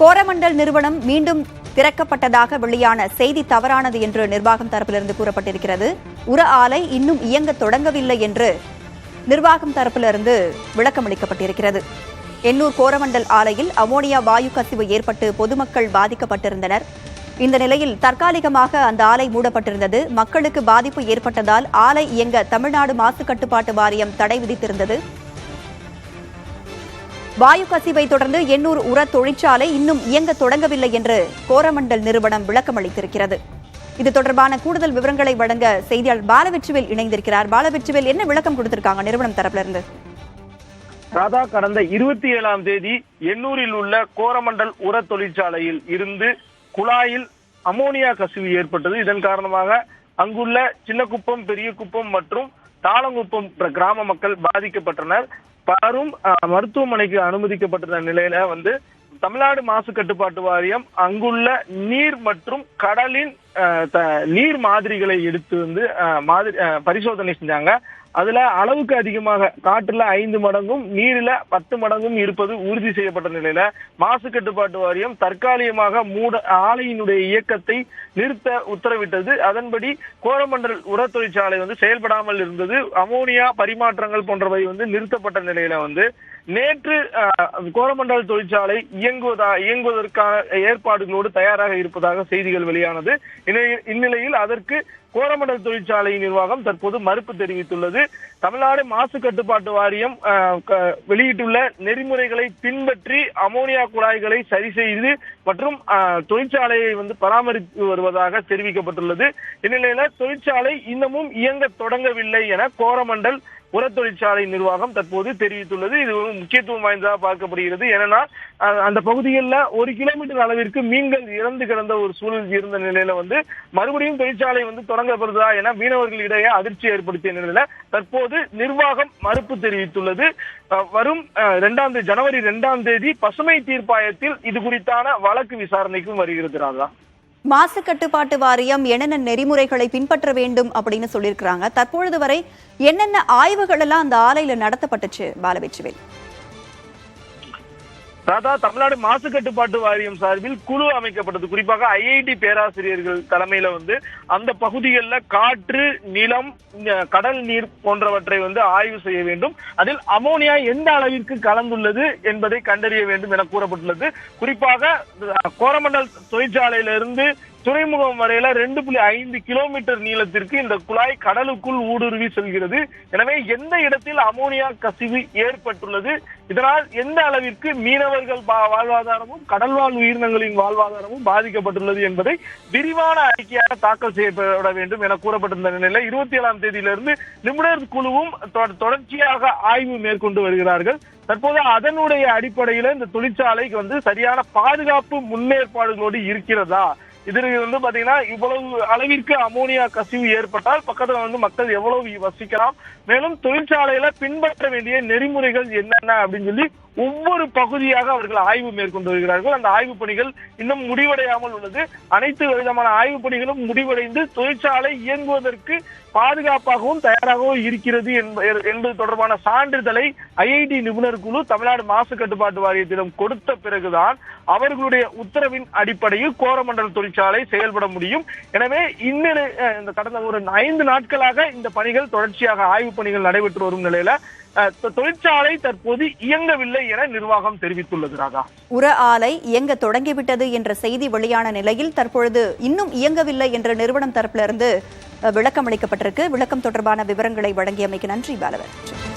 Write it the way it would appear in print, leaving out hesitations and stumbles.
கோரமண்டல் நிறுவனம் மீண்டும் திறக்கப்பட்டதாக வெளியான செய்தி தவறானது என்று நிர்வாகம் தரப்பிலிருந்து கூறப்பட்டிருக்கிறது. உர ஆலை இன்னும் இயங்க தொடங்கவில்லை என்று நிர்வாகம் தரப்பிலிருந்து விளக்கம் அளிக்கப்பட்டிருக்கிறது. எண்ணூர் கோரமண்டல் ஆலையில் அமோனியா வாயு கசிவு ஏற்பட்டு பொதுமக்கள் பாதிக்கப்பட்டிருந்தனர். இந்த நிலையில் தற்காலிகமாக அந்த ஆலை மூடப்பட்டிருந்தது. மக்களுக்கு பாதிப்பு ஏற்பட்டதால் ஆலை இயங்க தமிழ்நாடு மாசு கட்டுப்பாட்டு வாரியம் தடை விதித்திருந்தது. வாயு கசிவை தொடர்ந்து எண்ணூர் உர தொழிற்சாலை இன்னும் இயங்க தொடங்கவில்லை என்று கோரமண்டல் நிறுவனம் விளக்கம் அளித்திருக்கிறது. இது தொடர்பான கூடுதல் விவரங்களை வழங்க செய்தியாளர் பாலவெற்றிவேல் இணைந்திருக்கிறார். பாலவெற்றிவேல், என்ன விளக்கம் கொடுத்திருக்காங்க நிறுவனம் தரப்புல இருந்து? ராதா, கடந்த 27ஆம் தேதி எண்ணூரில் உள்ள கோரமண்டல் உர தொழிற்சாலையில் இருந்து குழாயில் அமோனியா கசிவு ஏற்பட்டது. இதன் காரணமாக அங்குள்ள சின்னக்குப்பம், பெரிய குப்பம் மற்றும் தாளங்குப்பம் கிராம மக்கள் பாதிக்கப்பட்டனர். பலரும் மருத்துவமனைக்கு அனுமதிக்கப்பட்டிருந்த நிலையில தமிழ்நாடு மாசு கட்டுப்பாட்டு வாரியம் அங்குள்ள நீர் மற்றும் கடலின் நீர் மாதிரிகளை எடுத்து பரிசோதனை செஞ்சாங்க. அதுல அளவுக்கு அதிகமாக காற்றுல 5 மடங்கும் நீரில 10 மடங்கும் இருப்பது உறுதி செய்யப்பட்ட நிலையில மாசு கட்டுப்பாட்டு வாரியம் தற்காலிகமாக ஆலையினுடைய இயக்கத்தை நிறுத்த உத்தரவிட்டது. அதன்படி கோரமண்டல் உர தொழிற்சாலை செயல்படாமல் இருந்தது. அமோனியா பரிமாற்றங்கள் போன்றவை நிறுத்தப்பட்ட நிலையில நேற்று கோரமண்டல் தொழிற்சாலை இயங்குவதற்கான ஏற்பாடுகளோடு தயாராக இருப்பதாக செய்திகள் வெளியானது. இந்நிலையில் அதற்கு கோரமண்டல் தொழிற்சாலை நிர்வாகம் தற்போது மறுப்பு தெரிவித்துள்ளது. தமிழ்நாடு மாசு கட்டுப்பாட்டு வாரியம் வெளியிட்டுள்ள நெறிமுறைகளை பின்பற்றி அமோனியா குழாய்களை சரி செய்து மற்றும் தொழிற்சாலையை பராமரித்து வருவதாக தெரிவிக்கப்பட்டுள்ளது. இந்நிலையில தொழிற்சாலை இன்னமும் இயங்க தொடங்கவில்லை என கோரமண்டல் உர தொழிற்சாலை நிர்வாகம் தற்போது தெரிவித்துள்ளது. இது முக்கியத்துவம் வாய்ந்ததாக பார்க்கப்படுகிறது. ஏன்னா அந்த பகுதிகளில் 1 கிலோமீட்டர் அளவிற்கு மீன்கள் இறந்து கிடந்த ஒரு சூழல் இருந்த நிலையில மறுபடியும் தொழிற்சாலை தொடங்கப்படுதா என மீனவர்களிடையே அதிர்ச்சி ஏற்படுத்திய நிலையில தற்போது நிர்வாகம் மறுப்பு தெரிவித்துள்ளது. வரும் ஜனவரி 2ஆம் தேதி பசுமை தீர்ப்பாயத்தில் இது குறித்தான வழக்கு விசாரணைக்கும் வருகிறது. ராதா, மாசு கட்டுப்பாட்டு வாரியம் என்னென்ன நெறிமுறைகளை பின்பற்ற வேண்டும் அப்படின்னு சொல்லியிருக்கிறாங்க. தற்பொழுது வரை என்னென்ன ஆய்வுகள் எல்லாம் அந்த ஆலையில நடத்தப்பட்டுச்சு பாலவெற்றிவேல்? ராதா, தமிழ்நாடு மாசு கட்டுப்பாட்டு வாரியம் சார்பில் குழு அமைக்கப்பட்டது. குறிப்பாக ஐஐடி பேராசிரியர்கள் தலைமையில அந்த பகுதிகளில் காற்று, நிலம், கடல் நீர் போன்றவற்றை ஆய்வு செய்ய வேண்டும். அதில் அமோனியா எந்த அளவிற்கு கலந்துள்ளது என்பதை கண்டறிய வேண்டும் என கூறப்பட்டுள்ளது. குறிப்பாக கோரமண்டல் தொழிற்சாலையிலிருந்து துறைமுகம் வரையில 2.5 கிலோமீட்டர் நீளத்திற்கு இந்த குழாய் கடலுக்குள் ஊடுருவி செல்கிறது. எனவே எந்த இடத்தில் அமோனியா கசிவு ஏற்பட்டுள்ளது, இதனால் எந்த அளவிற்கு மீனவர்கள் வாழ்வாதாரமும் கடல்வாழ் உயிரினங்களின் வாழ்வாதாரமும் பாதிக்கப்பட்டுள்ளது என்பதை விரிவான அறிக்கையாக தாக்கல் செய்யப்பட வேண்டும் என கூறப்பட்டிருந்த நிலையில 27ஆம் தேதியிலிருந்து நிபுணர் குழுவும் தொடர்ச்சியாக ஆய்வு மேற்கொண்டு வருகிறார்கள். தற்போது அதனுடைய அடிப்படையில இந்த தொழிற்சாலைக்கு சரியான பாதுகாப்பு முன்னேற்பாடுகளோடு இருக்கிறதா, இதற்கு பாத்தீங்கன்னா இவ்வளவு அளவிற்கு அமோனியா கசிவு ஏற்பட்டால் பக்கத்துல மக்கள் எவ்வளவு வசிக்கலாம், மேலும் தொழிற்சாலையில பின்பற்ற வேண்டிய நெறிமுறைகள் என்னென்ன அப்படின்னு சொல்லி ஒவ்வொரு பகுதியாக அவர்கள் ஆய்வு மேற்கொண்டு வருகிறார்கள். அந்த ஆய்வு பணிகள் இன்னும் முடிவடையாமல் உள்ளது. அனைத்து விதமான ஆய்வு பணிகளும் முடிவடைந்து தொழிற்சாலை இயங்குவதற்கு பாதுகாப்பாகவும் தயாராகவும் இருக்கிறது என்பது தொடர்பான சான்றிதழை ஐஐடி நிபுணர் குழு தமிழ்நாடு மாசு கட்டுப்பாட்டு வாரியத்திடம் கொடுத்த பிறகுதான் அவர்களுடைய உத்தரவின் அடிப்படையில் கோரமண்டல் தொழிற்சாலை செயல்பட முடியும். எனவே இந்த கடந்த ஒரு 5 நாட்களாக இந்த பணிகள் தொடர்ச்சியாக ஆய்வு பணிகள் நடைபெற்று வரும் நிலையில தொழிற்சாலை தற்போது இயங்கவில்லை என நிர்வாகம் தெரிவித்துள்ளது. ராதா, உர ஆலை இயங்க தொடங்கிவிட்டது என்ற செய்தி வெளியான நிலையில் தற்பொழுது இன்னும் இயங்கவில்லை என்ற நிறுவனம் தரப்பிலிருந்து விளக்கம் அளிக்கப்பட்டிருக்கு. விளக்கம் தொடர்பான விவரங்களை வழங்கியமைக்கு நன்றி பாலவெற்றிவேல்.